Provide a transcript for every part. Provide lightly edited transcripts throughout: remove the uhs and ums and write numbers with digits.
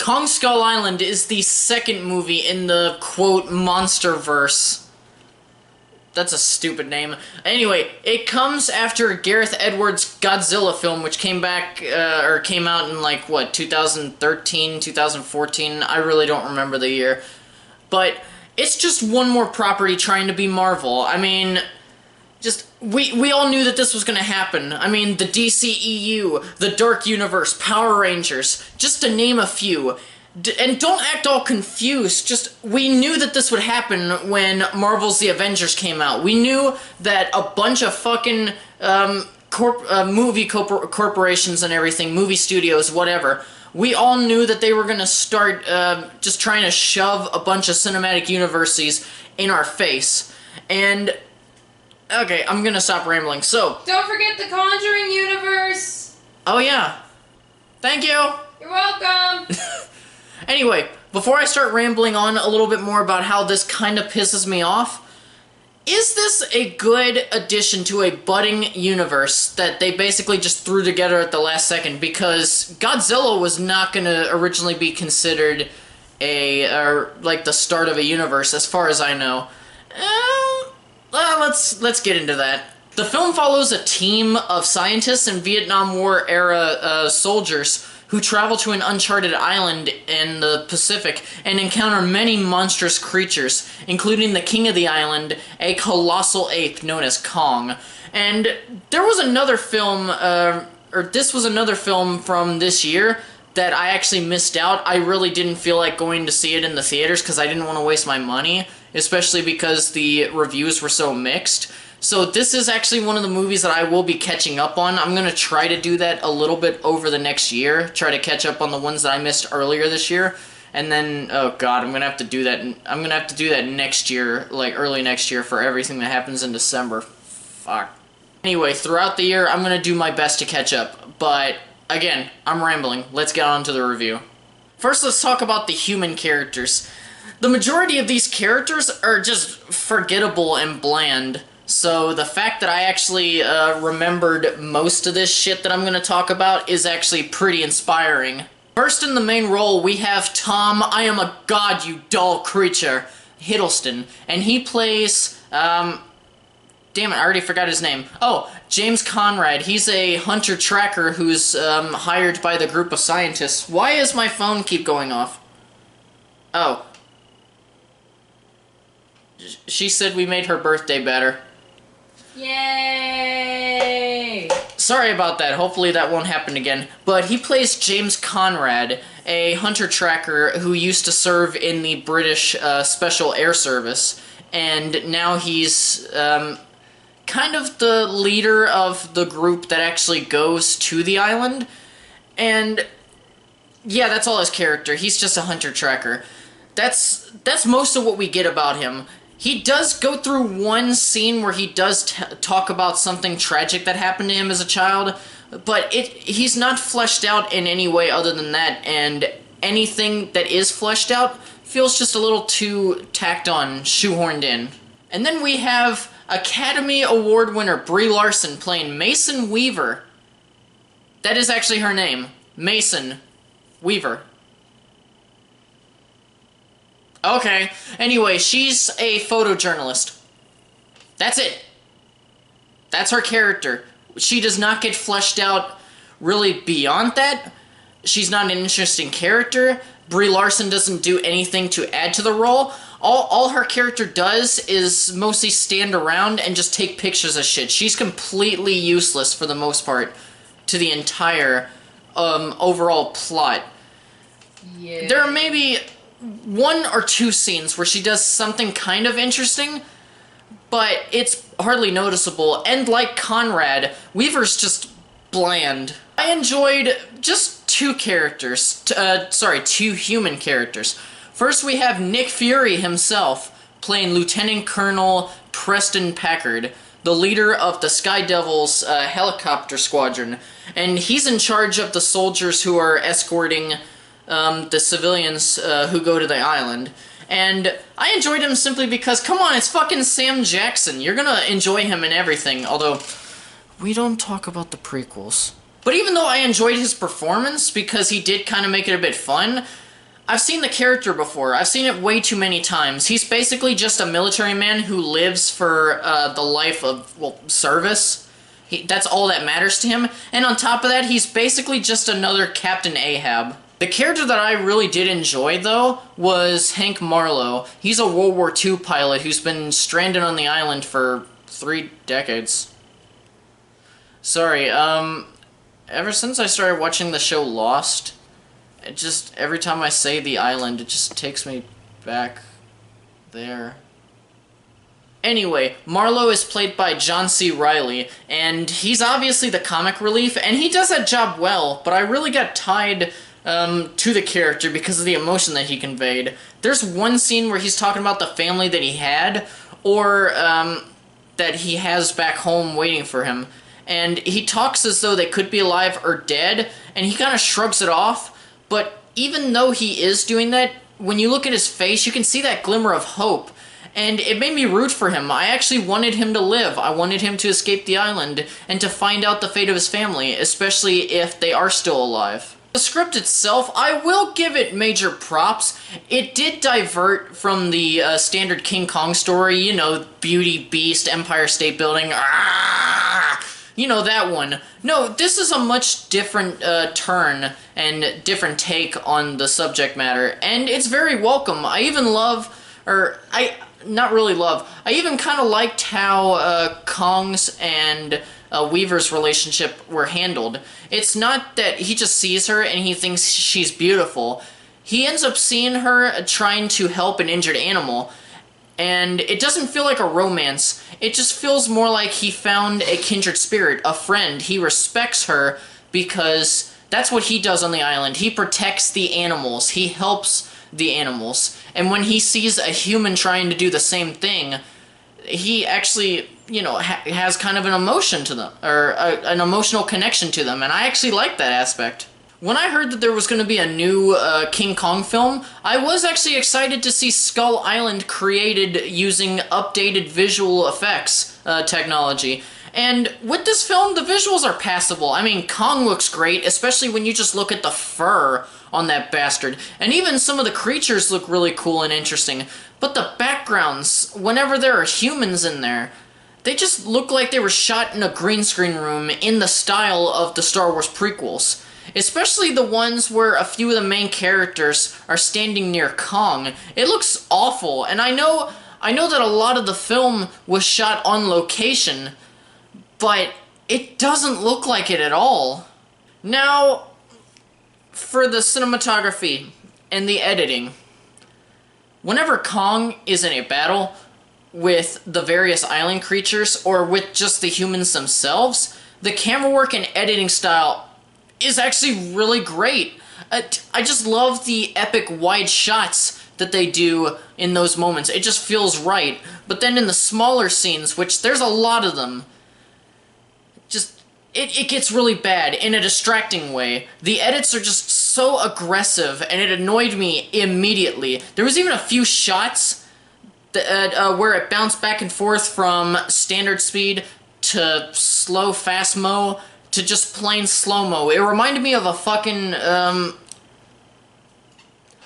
Kong Skull Island is the second movie in the, quote, Monsterverse. That's a stupid name. Anyway, it comes after Gareth Edwards' Godzilla film, which came back, or came out in, like, what, 2013, 2014? I really don't remember the year. But it's just one more property trying to be Marvel. I mean, just, we all knew that this was gonna happen. I mean, the DCEU, the Dark Universe, Power Rangers, just to name a few. And don't act all confused, just, we knew that this would happen when Marvel's The Avengers came out. We knew that a bunch of fucking, movie corporations and everything, movie studios, whatever, we all knew that they were gonna start, just trying to shove a bunch of cinematic universes in our face. And, okay, I'm gonna stop rambling, so... Don't forget the Conjuring universe! Oh yeah. Thank you! You're welcome! Anyway, before I start rambling on a little bit more about how this kind of pisses me off, is this a good addition to a budding universe that they basically just threw together at the last second? Because Godzilla was not going to originally be considered like the start of a universe, as far as I know. Let's get into that. The film follows a team of scientists and Vietnam War era soldiers who travel to an uncharted island in the Pacific and encounter many monstrous creatures, including the king of the island, a colossal ape known as Kong. And there was another film, this was another film from this year that I actually missed out. I really didn't feel like going to see it in the theaters because I didn't want to waste my money, especially because the reviews were so mixed. So this is actually one of the movies that I will be catching up on. I'm going to try to do that a little bit over the next year. Try to catch up on the ones that I missed earlier this year. And then, oh god, I'm going to have to do that. I'm going to have to do that next year, like early next year, for everything that happens in December. Fuck. Anyway, throughout the year, I'm going to do my best to catch up. But, again, I'm rambling. Let's get on to the review. First, let's talk about the human characters. The majority of these characters are just forgettable and bland. So the fact that I actually remembered most of this shit that I'm going to talk about is actually pretty inspiring. First in the main role, we have Tom, I am a god, you dull creature, Hiddleston. And he plays, damn it, I already forgot his name. Oh, James Conrad. He's a hunter-tracker who's hired by the group of scientists. Why does my phone keep going off? Oh. She said we made her birthday better. Yay! Sorry about that. Hopefully that won't happen again. But he plays James Conrad, a hunter-tracker who used to serve in the British Special Air Service. And now he's kind of the leader of the group that actually goes to the island. And yeah, that's all his character. He's just a hunter-tracker. That's most of what we get about him. He does go through one scene where he does talk about something tragic that happened to him as a child, but he's not fleshed out in any way other than that, and anything that is fleshed out feels just a little too tacked on, shoehorned in. And then we have Academy Award winner Brie Larson playing Mason Weaver. That is actually her name, Mason Weaver. Okay, anyway, she's a photojournalist. That's it. That's her character. She does not get fleshed out really beyond that. She's not an interesting character. Brie Larson doesn't do anything to add to the role. All her character does is mostly stand around and just take pictures of shit. She's completely useless for the most part to the entire overall plot. Yeah. There are maybe one or two scenes where she does something kind of interesting, but it's hardly noticeable, and like Conrad, Weaver's just bland. I enjoyed just two human characters. First we have Nick Fury himself, playing Lieutenant Colonel Preston Packard, the leader of the Sky Devils helicopter squadron, and he's in charge of the soldiers who are escorting the civilians who go to the island. And I enjoyed him simply because, come on, it's fucking Sam Jackson. You're gonna enjoy him in everything, although we don't talk about the prequels. But even though I enjoyed his performance, because he did kind of make it a bit fun, I've seen the character before. I've seen it way too many times. He's basically just a military man who lives for the life of, well, service. That's all that matters to him. And on top of that, he's basically just another Captain Ahab. The character that I really did enjoy, though, was Hank Marlowe. He's a World War II pilot who's been stranded on the island for 3 decades. Sorry, ever since I started watching the show Lost, it just, every time I say the island, it just takes me back there. Anyway, Marlowe is played by John C. Reilly, and he's obviously the comic relief, and he does that job well, but I really got tied to the character because of the emotion that he conveyed. There's one scene where he's talking about the family that he had, or that he has back home waiting for him, and he talks as though they could be alive or dead, and he kind of shrugs it off. But even though he is doing that, when you look at his face, you can see that glimmer of hope. And it made me root for him. I actually wanted him to live. I wanted him to escape the island and to find out the fate of his family, especially if they are still alive. The script itself, I will give it major props. It did divert from the standard King Kong story, you know, Beauty, Beast, Empire State Building, you know, that one. No, this is a much different turn and different take on the subject matter, and it's very welcome. I even love, not really love, I even kind of liked how Kong's and Weaver's relationship were handled. It's not that he just sees her and he thinks she's beautiful. He ends up seeing her trying to help an injured animal, and it doesn't feel like a romance. It just feels more like he found a kindred spirit, a friend. He respects her because that's what he does on the island. He protects the animals. He helps the animals. And when he sees a human trying to do the same thing, he actually, you know, has kind of an emotion to them, or an emotional connection to them, and I actually like that aspect. When I heard that there was going to be a new King Kong film, I was actually excited to see Skull Island created using updated visual effects technology. And with this film, the visuals are passable. I mean, Kong looks great, especially when you just look at the fur on that bastard. And even some of the creatures look really cool and interesting. But the backgrounds, whenever there are humans in there, they just look like they were shot in a green screen room in the style of the Star Wars prequels. Especially the ones where a few of the main characters are standing near Kong. It looks awful, and I know that a lot of the film was shot on location, but it doesn't look like it at all. Now, for the cinematography and the editing, whenever Kong is in a battle with the various island creatures, or with just the humans themselves, the camera work and editing style is actually really great. I just love the epic wide shots that they do in those moments. It just feels right. But then in the smaller scenes, which there's a lot of them, just, it gets really bad in a distracting way. The edits are just so aggressive, and it annoyed me immediately. There was even a few shots that, where it bounced back and forth from standard speed to slow fast-mo, to just plain slow-mo. It reminded me of a fucking,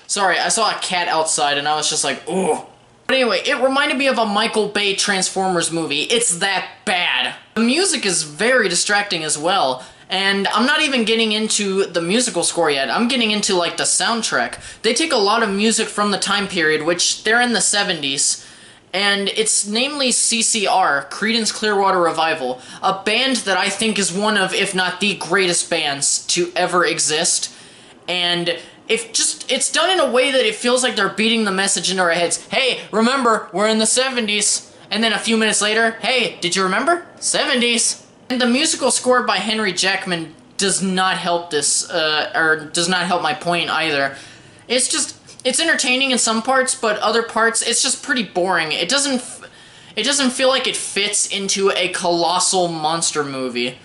sorry, I saw a cat outside and I was just like, ooh. But anyway, it reminded me of a Michael Bay Transformers movie. It's that bad. The music is very distracting as well, and I'm not even getting into the musical score yet. I'm getting into, like, the soundtrack. They take a lot of music from the time period, which they're in the 70s, and it's namely CCR, Creedence Clearwater Revival, a band that I think is one of, if not the greatest bands to ever exist. And it's done in a way that it feels like they're beating the message into our heads. Hey, remember, we're in the 70s. And then a few minutes later, hey, did you remember? 70s. And the musical score by Henry Jackman does not help this, or does not help my point either. It's entertaining in some parts, but other parts, it's just pretty boring. It doesn't feel like it fits into a colossal monster movie.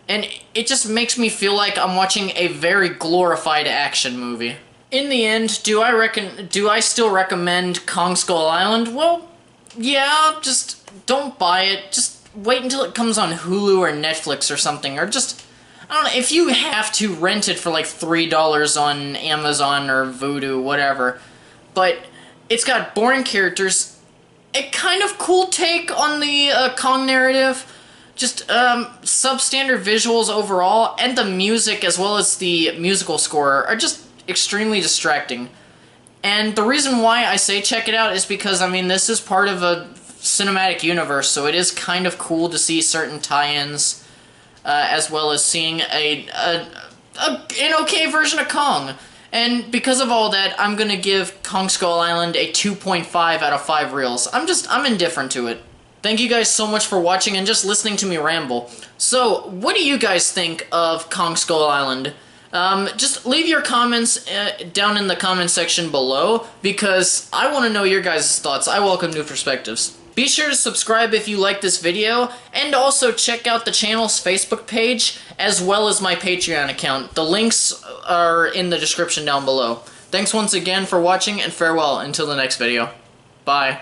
And it just makes me feel like I'm watching a very glorified action movie. In the end, do I still recommend Kong Skull Island? Well, yeah, just don't buy it. Just wait until it comes on Hulu or Netflix or something, or just, I don't know, if you have to rent it for like $3 on Amazon or Vudu, whatever. But it's got boring characters, a kind of cool take on the Kong narrative, just substandard visuals overall, and the music as well as the musical score are just extremely distracting. And the reason why I say check it out is because, I mean, this is part of a cinematic universe, so it is kind of cool to see certain tie-ins, as well as seeing an okay version of Kong. And because of all that, I'm gonna give Kong Skull Island a 2.5 out of 5 reels. I'm indifferent to it. Thank you guys so much for watching and just listening to me ramble. So, what do you guys think of Kong Skull Island? Just leave your comments down in the comment section below, because I want to know your guys' thoughts. I welcome new perspectives. Be sure to subscribe if you like this video, and also check out the channel's Facebook page, as well as my Patreon account. The links are in the description down below. Thanks once again for watching, and farewell until the next video. Bye.